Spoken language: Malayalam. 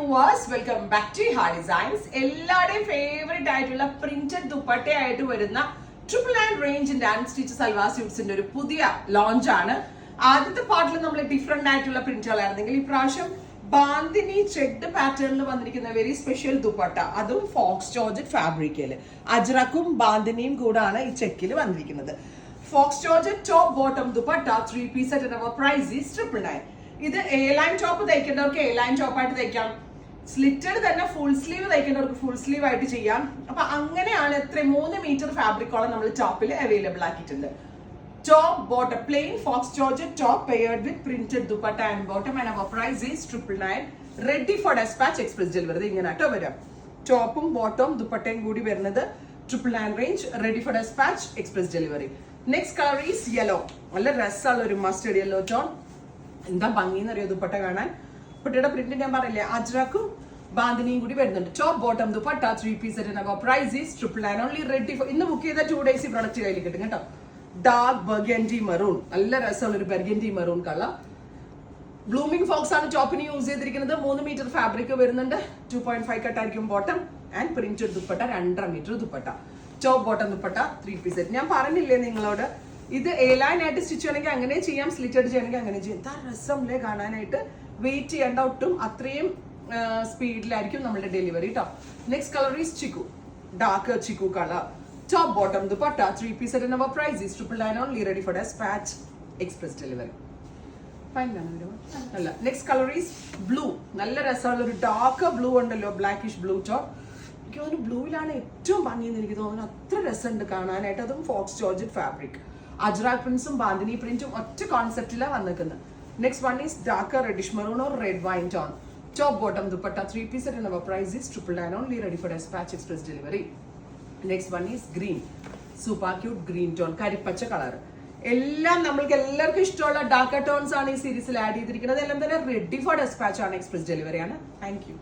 വ്യൂവേഴ്സ്, വെൽക്കം ബാക്ക് ടു ഹാ ഡിസൈൻസ്. എല്ലാവരുടെയും ഫേവറേറ്റ് ആയിട്ടുള്ള പ്രിന്റഡ് ദുപ്പട്ടയായിട്ട് വരുന്ന 999 റേഞ്ചിന്റെ അൺസ്റ്റിച്ച് സൽവാർ സ്യൂട്ട്സിന്റെ ഒരു പുതിയ ലോഞ്ച് ആണ്. ആദ്യത്തെ പാർട്ടിൽ നമ്മൾ ഡിഫറെന്റ് ആയിട്ടുള്ള പ്രിന്റുകളായിരുന്നെങ്കിൽ ഇപ്രാവശ്യം ബാന്തിനി ചെക്ഡ് പാറ്റേണിൽ വന്നിരിക്കുന്ന വെരി സ്പെഷ്യൽ ദുപ്പട്ട, അതും ഫോക്സ് ജോർജറ്റ് ഫാബ്രിക്കില് അജ്രക്കും ബാന്തിനിയും കൂടാണ് ഈ ചെക്കിൽ വന്നിരിക്കുന്നത്. Faux georgette top bottom dupatta 3 piece set. Our price is 999. ഇത് എ ലൈൻ ടോപ്പ് തയ്ക്കേണ്ടവർക്ക് എ ലൈൻ ടോപ്പ് ആയിട്ട് തയ്ക്കാം, സ്ലിറ്റഡ് തന്നെ ഫുൾ സ്ലീവ് തയ്ക്കേണ്ടവർക്ക് ഫുൾ സ്ലീവ് ആയിട്ട് ചെയ്യാം. അപ്പൊ അങ്ങനെയാണ് 3 മീറ്റർ ഫാബ്രിക്കോളം നമ്മൾ ടോപ്പിൽ അവൈലബിൾ ആക്കിയിട്ടുണ്ട്. Top bottom plain faux georgette top paired with printed dupatta and bottom and our price is 999. Ready for dispatch express delivery. ഇങ്ങനെ കേട്ടോ വരാം. ടോപ്പും ബോട്ടവും ദുപ്പട്ടയും കൂടി വരുന്നത് 999 range, ready for dispatch express delivery. Next colour is yellow. നല്ല രസമുള്ള ഒരു മസ്റ്റേർഡ് യെല്ലോ ടോൺ. എന്താ ഭംഗിന്ന് അറിയോ ദുപ്പട്ട കാണാൻ. ദുപ്പട്ടയുടെ പ്രിന്റ് ഞാൻ പറയില്ലേ, അജ്രക്കും ബാന്തിനിയും കൂടി വരുന്നുണ്ട്. Top bottom dupatta 3 piece set. Price is 999. Only ready for ഇന്ന് ബുക്ക് ചെയ്ത 2 ഡേയ്സ് പ്രൊഡക്റ്റ് കയ്യിൽ കിട്ടും കേട്ടോ. ഡാർക്ക് ബർഗൻഡി മെറൂൺ, നല്ല രസമുള്ള ഒരു burgundy maroon colour. Blooming faux ആണ് ടോപ്പിന് യൂസ് ചെയ്തിരിക്കുന്നത്. 3 മീറ്റർ ഫാബ്രിക് വരുന്നുണ്ട്. 2.5 കട്ടായിരിക്കും bottom and printed dupatta 2.5 metre dupatta. Top bottom dupatta 3 piece set. ഞാൻ പറഞ്ഞില്ലേ നിങ്ങളോട്, ഇത് എ ലൈൻ ആയിട്ട് സ്റ്റിച്ച് ചെയ്യണമെങ്കിൽ അങ്ങനെ ചെയ്യാം, സ്ലിറ്റഡ് ചെയ്യണമെങ്കിൽ അങ്ങനെ ചെയ്യാം. എന്താ രസമല്ലേ കാണാനായിട്ട്. വെയിറ്റ് ചെയ്യേണ്ട ഒട്ടും, അത്രയും സ്പീഡിലായിരിക്കും നമ്മുടെ ഡെലിവറി കേട്ടോ. Next colour is chikoo, dark chikoo colour. Top bottom dupatta 3 piece set. Our price is 999. Only ready for dispatch express delivery. അല്ല, നെക്സ്റ്റ് കളർ ഈസ് ബ്ലൂ. നല്ല രസമുള്ള ഒരു ഡാർക്ക് ബ്ലൂ ഉണ്ടല്ലോ, ബ്ലാക്കിഷ് ബ്ലൂ ടോപ്പ്. എനിക്ക് തോന്നുന്നു ബ്ലൂവിലാണ് ഏറ്റവും ഭംഗിയെന്ന് എനിക്ക് തോന്നുന്നു. അത്ര രസമുണ്ട് കാണാനായിട്ട്. അതും ഫോക്സ് ജോർജറ്റ് ഫാബ്രിക്. അജ്രാക് പ്രിന്റ്സും ബാന്തിനി പ്രിന്റും ഒറ്റ കോൺസെപ്റ്റിലാണ് വന്നിരിക്കുന്നത്. Next one is darker reddish maroon or red wine tone. Top bottom dupatta 3 piece set. Our price is 999. Only ready for dispatch express delivery. Next one is green, super cute green tone, കരിപ്പച്ച കളർ. എല്ലാം നമ്മൾക്ക് എല്ലാവർക്കും ഇഷ്ടമുള്ള ഡാർക്കർ ടോൺസ് ആണ് ഈ സീരീസിൽ ആഡ് ചെയ്തിരിക്കുന്നത്. എല്ലാം തന്നെ റെഡി ഫോർ ഡെസ്പാച്ച് ആണ്, എക്സ്പ്രസ് ഡെലിവറി ആണ്. Thank you.